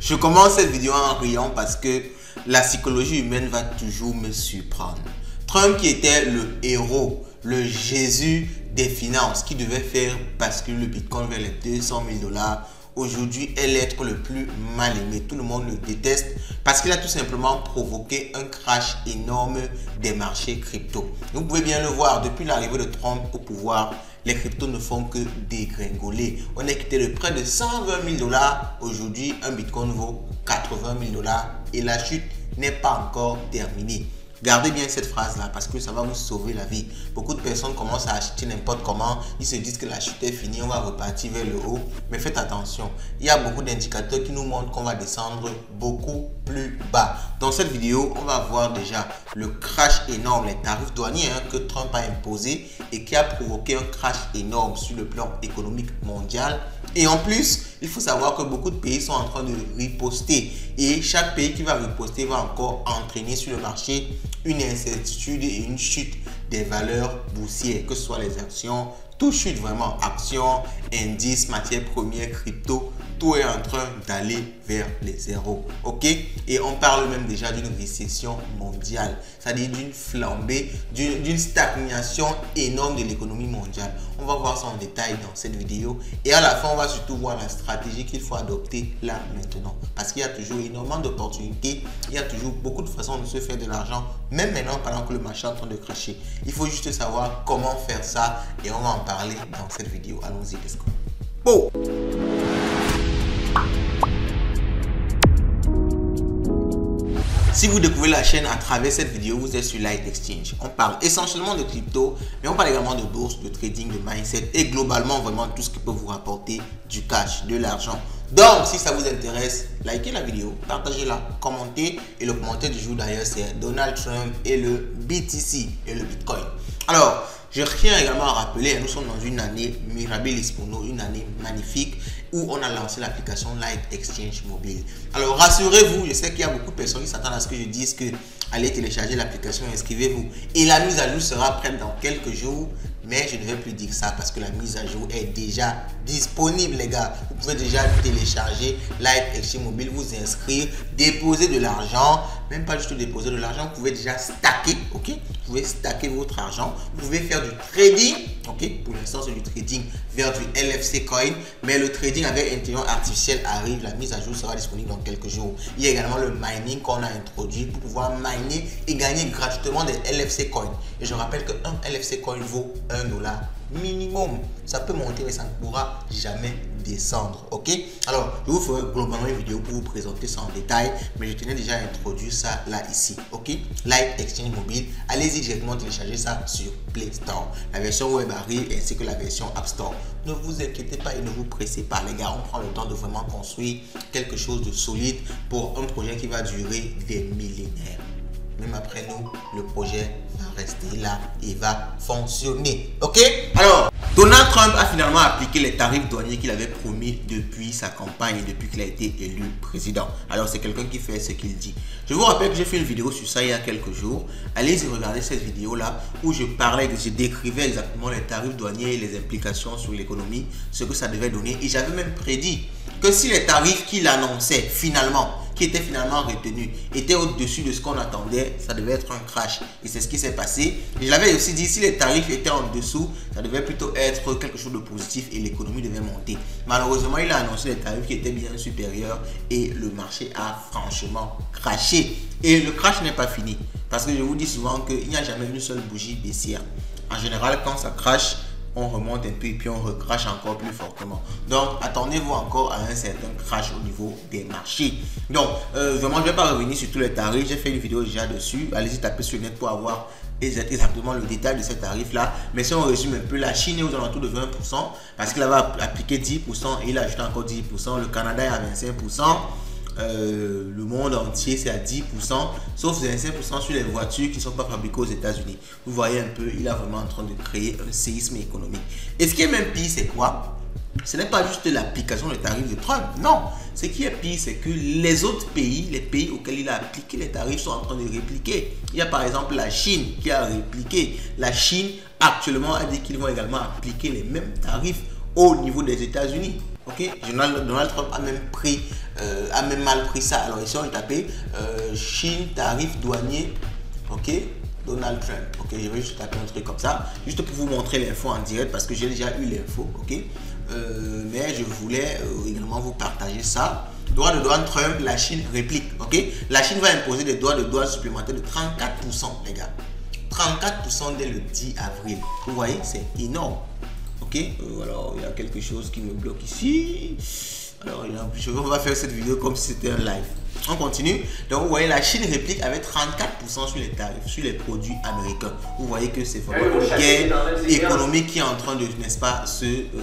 Je commence cette vidéo en riant parce que la psychologie humaine va toujours me surprendre. Trump qui était le héros, le Jésus des finances, qui devait faire basculer le Bitcoin vers les 200 000 $, aujourd'hui est l'être le plus mal aimé. Tout le monde le déteste parce qu'il a tout simplement provoqué un crash énorme des marchés crypto. Vous pouvez bien le voir, depuis l'arrivée de Trump au pouvoir, les cryptos ne font que dégringoler. On est quitté de près de 120 000 $. Aujourd'hui, un Bitcoin vaut 80 000 $ et la chute n'est pas encore terminée. Gardez bien cette phrase-là parce que ça va vous sauver la vie. Beaucoup de personnes commencent à acheter n'importe comment. Ils se disent que la chute est finie, on va repartir vers le haut. Mais faites attention, il y a beaucoup d'indicateurs qui nous montrent qu'on va descendre beaucoup plus bas. Dans cette vidéo, on va voir déjà le crash énorme, les tarifs douaniers que Trump a imposés et qui a provoqué un crash énorme sur le plan économique mondial. Et en plus, il faut savoir que beaucoup de pays sont en train de riposter. Et chaque pays qui va riposter va encore entraîner sur le marché une incertitude et une chute des valeurs boursières, que ce soit les actions, tout chute vraiment, actions, indices, matières premières, crypto, tout est en train d'aller vers les zéros, ok? Et on parle même déjà d'une récession mondiale, c'est-à-dire d'une flambée, d'une stagnation énorme de l'économie mondiale. On va voir ça en détail dans cette vidéo et à la fin, on va surtout voir la stratégie qu'il faut adopter là maintenant. Parce qu'il y a toujours énormément d'opportunités, il y a toujours beaucoup de façons de se faire de l'argent, même maintenant pendant que le marché est en train de cracher. Il faut juste savoir comment faire ça et on va en parler dans cette vidéo. Allons-y, let's go. Oh! Si vous découvrez la chaîne à travers cette vidéo, vous êtes sur Light Exchange. On parle essentiellement de crypto, mais on parle également de bourse, de trading, de mindset et globalement vraiment tout ce qui peut vous rapporter du cash, de l'argent. Donc, si ça vous intéresse, likez la vidéo, partagez-la, commentez. Et le commentaire du jour d'ailleurs, c'est Donald Trump et le BTC et le Bitcoin. Alors, je tiens également à rappeler, nous sommes dans une année mirabilis pour nous, une année magnifique où on a lancé l'application Light Exchange Mobile. Alors rassurez-vous, je sais qu'il y a beaucoup de personnes qui s'attendent à ce que je dise que allez télécharger l'application, inscrivez-vous. Et la mise à jour sera prête dans quelques jours, mais je ne vais plus dire ça parce que la mise à jour est déjà disponible les gars. Vous pouvez déjà télécharger Light Exchange Mobile, vous inscrire, déposer de l'argent, même pas juste déposer de l'argent, vous pouvez déjà stacker, ok? Vous pouvez stacker votre argent, vous pouvez faire du trading, ok? Pour l'instant c'est du trading vers du LFC Coin, mais le trading avec intelligence artificielle arrive, la mise à jour sera disponible dans quelques jours. Il y a également le mining qu'on a introduit pour pouvoir miner et gagner gratuitement des LFC Coin. Et je rappelle qu'un LFC Coin vaut $1 minimum. Ça peut monter mais ça ne pourra jamais descendre, ok? Alors je vous ferai globalement une vidéo pour vous présenter ça en détail, mais je tenais déjà à introduire ça là ici, ok? Light Exchange Mobile, allez-y directement télécharger ça sur Play Store. La version web arrive ainsi que la version App Store. Ne vous inquiétez pas et ne vous pressez pas les gars, on prend le temps de vraiment construire quelque chose de solide pour un projet qui va durer des millénaires. Même après nous, le projet va rester là et va fonctionner. Ok? Alors, Donald Trump a finalement appliqué les tarifs douaniers qu'il avait promis depuis sa campagne et depuis qu'il a été élu président. Alors, c'est quelqu'un qui fait ce qu'il dit. Je vous rappelle que j'ai fait une vidéo sur ça il y a quelques jours. Allez-y regarder cette vidéo-là où je décrivais exactement les tarifs douaniers et les implications sur l'économie, ce que ça devait donner. Et j'avais même prédit que si les tarifs qu'il annonçait finalement, qui était finalement retenu, était au-dessus de ce qu'on attendait, ça devait être un crash. Et c'est ce qui s'est passé. Et je l'avais aussi dit, si les tarifs étaient en dessous, ça devait plutôt être quelque chose de positif et l'économie devait monter. Malheureusement, il a annoncé des tarifs qui étaient bien supérieurs et le marché a franchement crashé. Et le crash n'est pas fini. Parce que je vous dis souvent qu'il n'y a jamais une seule bougie baissière. En général, quand ça crash, on remonte un peu et puis on recrache encore plus fortement. Donc, attendez-vous encore à un certain crash au niveau des marchés. Donc, vraiment, je ne vais pas revenir sur tous les tarifs. J'ai fait une vidéo déjà dessus. Allez-y taper sur le net pour avoir exactement le détail de ces tarifs-là. Mais si on résume un peu, la Chine est aux alentours de 20% parce qu'il avait appliqué 10% et il a ajouté encore 10%. Le Canada est à 25%. Le monde entier c'est à 10%, sauf 25% sur les voitures qui ne sont pas fabriquées aux États-Unis. Vous voyez un peu, il est vraiment en train de créer un séisme économique. Et ce qui est même pire, c'est quoi? Ce n'est pas juste l'application des tarifs de Trump, non. Ce qui est pire, c'est que les autres pays, les pays auxquels il a appliqué les tarifs sont en train de répliquer. Il y a par exemple la Chine qui a répliqué. La Chine actuellement a dit qu'ils vont également appliquer les mêmes tarifs au niveau des États-Unis. Ok, Donald Trump a même mal pris ça. Alors ici on tapé Chine, tarif douanier, ok, Donald Trump. Ok, je vais juste taper un truc comme ça, juste pour vous montrer l'info en direct parce que j'ai déjà eu l'info. Ok, mais je voulais également vous partager ça. Droit de douane Trump, la Chine réplique. Ok, la Chine va imposer des droits de douane supplémentaires de 34%, les gars. 34% dès le 10 avril. Vous voyez, c'est énorme. Ok, alors il y a quelque chose qui me bloque ici. Alors on va faire cette vidéo comme si c'était un live. On continue. Donc vous voyez, la Chine réplique avec 34% sur les tarifs, sur les produits américains. Vous voyez que c'est vraiment une guerre économique qui est en train de, n'est-ce pas,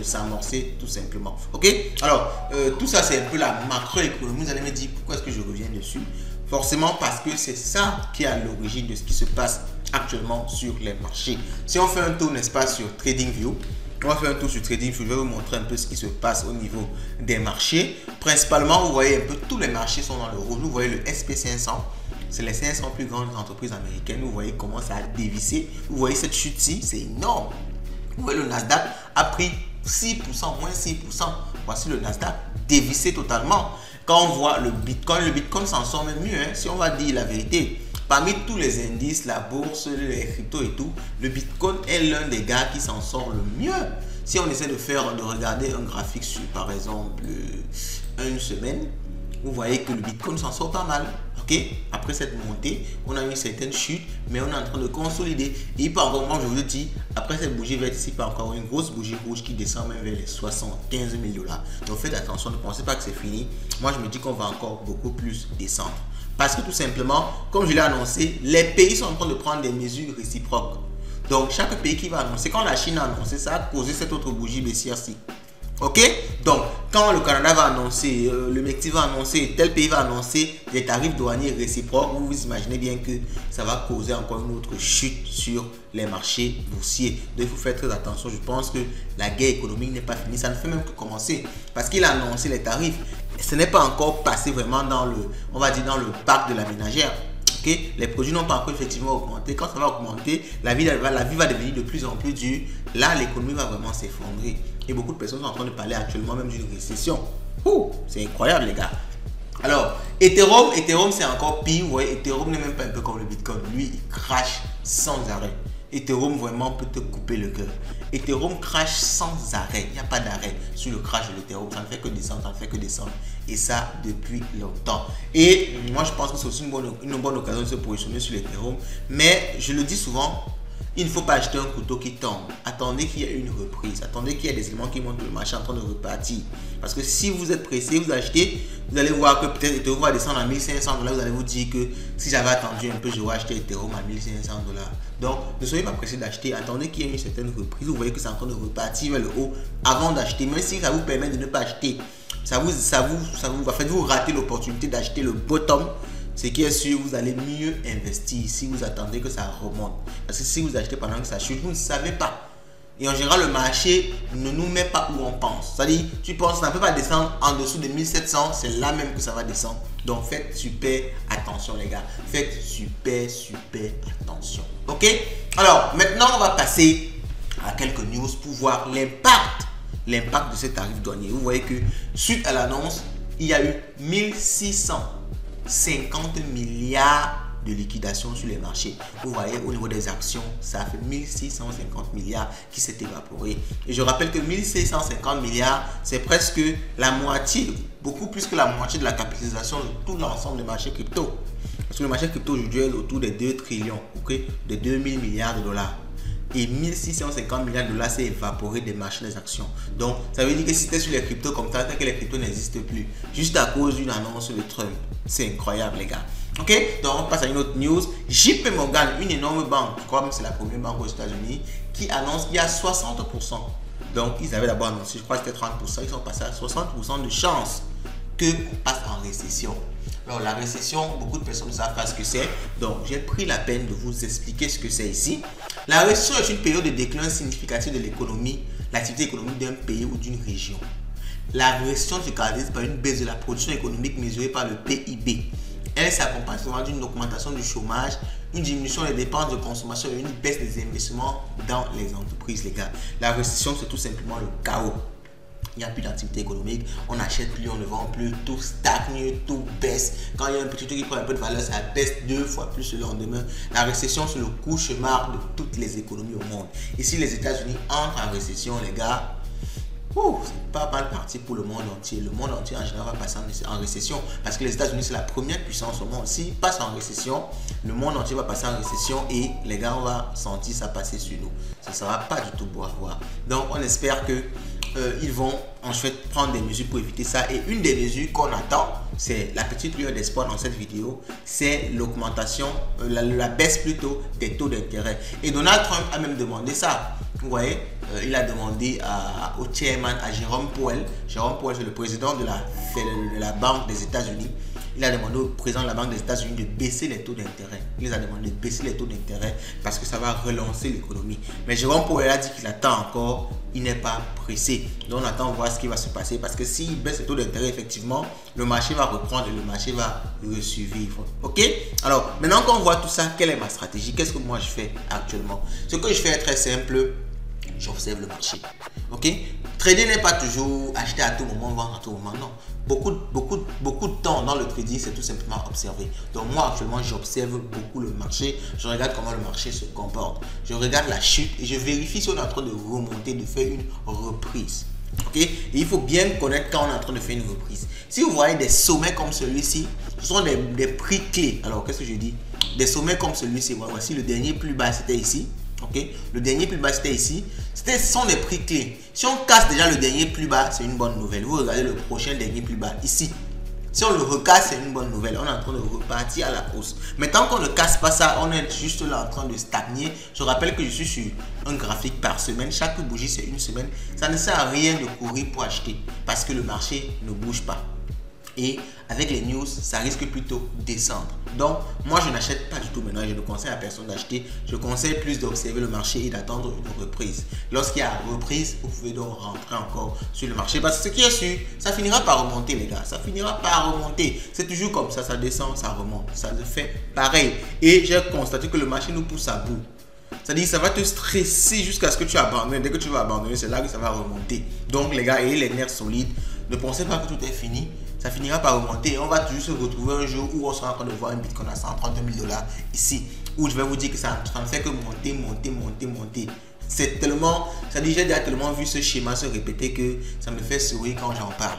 s'amorcer tout simplement. Ok, alors tout ça c'est un peu la macroéconomie. Vous allez me dire pourquoi est-ce que je reviens dessus? Forcément parce que c'est ça qui est à l'origine de ce qui se passe actuellement sur les marchés. Si on fait un tour, n'est-ce pas, sur TradingView, on va faire un tour sur TradingView, je vais vous montrer un peu ce qui se passe au niveau des marchés. Principalement, vous voyez un peu tous les marchés sont dans le rouge. Vous voyez le SP500, c'est les 500 plus grandes entreprises américaines. Vous voyez comment ça a dévissé. Vous voyez cette chute-ci, c'est énorme. Vous voyez le Nasdaq a pris 6%, moins 6%. Voici le Nasdaq dévissé totalement. Quand on voit le Bitcoin s'en sort même mieux, hein, si on va dire la vérité. Parmi tous les indices, la bourse, les cryptos et tout, le Bitcoin est l'un des gars qui s'en sort le mieux. Si on essaie de regarder un graphique sur, par exemple, une semaine, vous voyez que le Bitcoin s'en sort pas mal. Ok, après cette montée, on a eu une certaine chute, mais on est en train de consolider. Et par contre, moi, je vous le dis, après cette bougie verte ici, pas encore une grosse bougie rouge qui descend même vers les 75 000 $. Donc faites attention, ne pensez pas que c'est fini. Moi, je me dis qu'on va encore beaucoup plus descendre. Parce que tout simplement, comme je l'ai annoncé, les pays sont en train de prendre des mesures réciproques. Donc, chaque pays qui va annoncer, quand la Chine a annoncé, ça a causé cette autre bougie baissière-ci. Ok? Donc, quand le Canada va annoncer, le Mexique va annoncer, tel pays va annoncer des tarifs douaniers réciproques, vous vous imaginez bien que ça va causer encore une autre chute sur les marchés boursiers. Donc, il faut faire très attention. Je pense que la guerre économique n'est pas finie. Ça ne fait même que commencer. Parce qu'il a annoncé les tarifs. Ce n'est pas encore passé vraiment dans le, on va dire, dans le parc de la ménagère. Okay? Les produits n'ont pas encore effectivement augmenté. Quand ça va augmenter, la vie va devenir de plus en plus dure. Là, l'économie va vraiment s'effondrer. Et beaucoup de personnes sont en train de parler actuellement même d'une récession. C'est incroyable, les gars. Alors, Ethereum c'est encore pire. Vous voyez, Ethereum n'est même pas un peu comme le Bitcoin. Lui, il crache sans arrêt. Ethereum vraiment peut te couper le cœur. Ethereum crash sans arrêt. Il n'y a pas d'arrêt sur le crash de l'Ethereum. Ça ne fait que descendre, ça ne fait que descendre. Et ça depuis longtemps. Et moi, je pense que c'est aussi une bonne occasion de se positionner sur l'Ethereum. Mais je le dis souvent, il ne faut pas acheter un couteau qui tombe. Attendez qu'il y ait une reprise. Attendez qu'il y ait des éléments qui montrent le marché en train de repartir. Parce que si vous êtes pressé, vous achetez, vous allez voir que peut-être Ethereum va descendre à 1500 $. Vous allez vous dire que si j'avais attendu un peu, j'aurais acheté Ethereum à 1500 $. Donc, ne soyez pas pressé d'acheter. Attendez qu'il y ait une certaine reprise. Vous voyez que c'est en train de repartir vers le haut avant d'acheter. Même si ça vous permet de ne pas acheter, vous ratez l'opportunité d'acheter le bottom. Ce qui est sûr, vous allez mieux investir si vous attendez que ça remonte. Parce que si vous achetez pendant que ça chute, vous ne savez pas. Et en général, le marché ne nous met pas où on pense. C'est-à-dire, tu penses que ça ne peut pas descendre en dessous de 1700, c'est là même que ça va descendre. Donc, faites super attention, les gars. Faites super attention. Ok? Alors, maintenant, on va passer à quelques news pour voir l'impact de ces tarifs douaniers. Vous voyez que suite à l'annonce, il y a eu 1650 milliards de liquidation sur les marchés. Vous voyez, au niveau des actions, ça fait 1650 milliards qui s'est évaporé. Et je rappelle que 1650 milliards, c'est presque la moitié, beaucoup plus que la moitié de la capitalisation de tout l'ensemble des marchés crypto. Parce que le marché crypto aujourd'hui est autour des 2 trillions, okay, de 2000 milliards de dollars. Et 1650 milliards de dollars s'est évaporé des marchés des actions. Donc, ça veut dire que si c'était sur les cryptos comme ça, c'est que les cryptos n'existent plus. Juste à cause d'une annonce de Trump. C'est incroyable, les gars. Ok, donc on passe à une autre news. JP Morgan, une énorme banque, je crois que c'est la première banque aux États-Unis, qui annonce qu'il y a 60%. Donc, ils avaient d'abord annoncé, je crois que c'était 30%, ils sont passés à 60% de chance qu'on passe en récession. Alors, la récession, beaucoup de personnes ne savent pas ce que c'est. Donc, j'ai pris la peine de vous expliquer ce que c'est ici. La récession est une période de déclin significatif de l'économie, l'activité économique d'un pays ou d'une région. La récession se caractérise par une baisse de la production économique mesurée par le PIB. Elle s'accompagne souvent d'une augmentation du chômage, une diminution des dépenses de consommation et une baisse des investissements dans les entreprises, les gars. La récession, c'est tout simplement le chaos. il n'y a plus d'activité économique, on n'achète plus, on ne vend plus, tout stagne, tout baisse. Quand il y a un petit truc qui prend un peu de valeur, ça baisse 2 fois plus le lendemain. La récession, c'est le cauchemar de toutes les économies au monde. Ici, les États-Unis entrent en récession, les gars. C'est pas mal parti pour le monde entier. Le monde entier en général va passer en récession parce que les États-Unis c'est la première puissance au monde. S'ils passent en récession, le monde entier va passer en récession et les gars on va sentir ça passer sur nous. Ce ne sera pas du tout beau à voir. Donc on espère que ils vont en fait prendre des mesures pour éviter ça. Et une des mesures qu'on attend, c'est la petite lueur d'espoir dans cette vidéo, c'est l'augmentation, la baisse plutôt des taux d'intérêt. Et Donald Trump a même demandé ça. Vous voyez, il a demandé au chairman, à Jérôme Powell. Jérôme Powell, c'est le président de la Banque des États-Unis. Il a demandé au président de la Banque des États-Unis de baisser les taux d'intérêt. Il les a demandé de baisser les taux d'intérêt parce que ça va relancer l'économie. Mais Jérôme Powell a dit qu'il attend encore. Il n'est pas pressé. Donc on attend voir ce qui va se passer parce que s'il baisse les taux d'intérêt, effectivement, le marché va reprendre et le marché va survivre. Ok? Alors, maintenant qu'on voit tout ça, quelle est ma stratégie? Qu'est-ce que moi je fais actuellement? Ce que je fais est très simple. J'observe le marché. Ok? Trader n'est pas toujours acheter à tout moment, vendre à tout moment. Non. Beaucoup de temps dans le trading, c'est tout simplement observer. Donc moi, actuellement, j'observe beaucoup le marché. Je regarde comment le marché se comporte. Je regarde la chute et je vérifie si on est en train de remonter, de faire une reprise. Ok? Et il faut bien connaître quand on est en train de faire une reprise. Si vous voyez des sommets comme celui-ci, ce sont des prix clés. Alors, qu'est-ce que je dis? Des sommets comme celui-ci. Voici le dernier plus bas, c'était ici. Ok, le dernier plus bas c'était ici. Ce sont des prix clés. Si on casse déjà le dernier plus bas, c'est une bonne nouvelle. Vous regardez le prochain dernier plus bas ici. Si on le recasse, c'est une bonne nouvelle. On est en train de repartir à la hausse. Mais tant qu'on ne casse pas ça, on est juste là en train de stagner. Je rappelle que je suis sur un graphique par semaine. Chaque bougie, c'est une semaine. Ça ne sert à rien de courir pour acheter parce que le marché ne bouge pas. Et avec les news, ça risque plutôt de descendre. Donc, moi, je n'achète pas du tout maintenant. Je ne conseille à personne d'acheter. Je conseille plus d'observer le marché et d'attendre une reprise. Lorsqu'il y a une reprise, vous pouvez donc rentrer encore sur le marché. Parce que ce qui est sûr, ça finira par remonter, les gars. Ça finira par remonter. C'est toujours comme ça. Ça descend, ça remonte. Ça le fait pareil. Et j'ai constaté que le marché nous pousse à bout. C'est-à-dire ça va te stresser jusqu'à ce que tu abandonnes. Dès que tu vas abandonner, c'est là que ça va remonter. Donc, les gars, ayez les nerfs solides. Ne pensez pas que tout est fini. Ça finira par remonter et on va toujours se retrouver un jour où on sera en train de voir un Bitcoin à 132 000 $ ici, où je vais vous dire que ça ne fait que monter. C'est tellement, ça dit, j'ai déjà tellement vu ce schéma se répéter que ça me fait sourire quand j'en parle.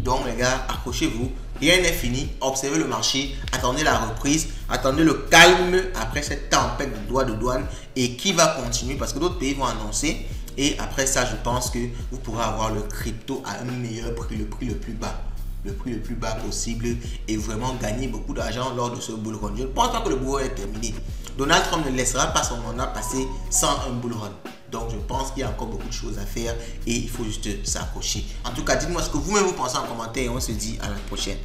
Donc les gars, accrochez-vous, rien n'est fini, observez le marché, attendez la reprise, attendez le calme après cette tempête de droits de douane et qui va continuer parce que d'autres pays vont annoncer. Et après ça, je pense que vous pourrez avoir le crypto à un meilleur prix, le prix le plus bas. Le prix le plus bas possible et vraiment gagner beaucoup d'argent lors de ce bull run. Je ne pense pas que le bull run est terminé. Donald Trump ne laissera pas son mandat passer sans un bull run. Donc je pense qu'il y a encore beaucoup de choses à faire et il faut juste s'accrocher. En tout cas, dites-moi ce que vous-même vous pensez en commentaire et on se dit à la prochaine.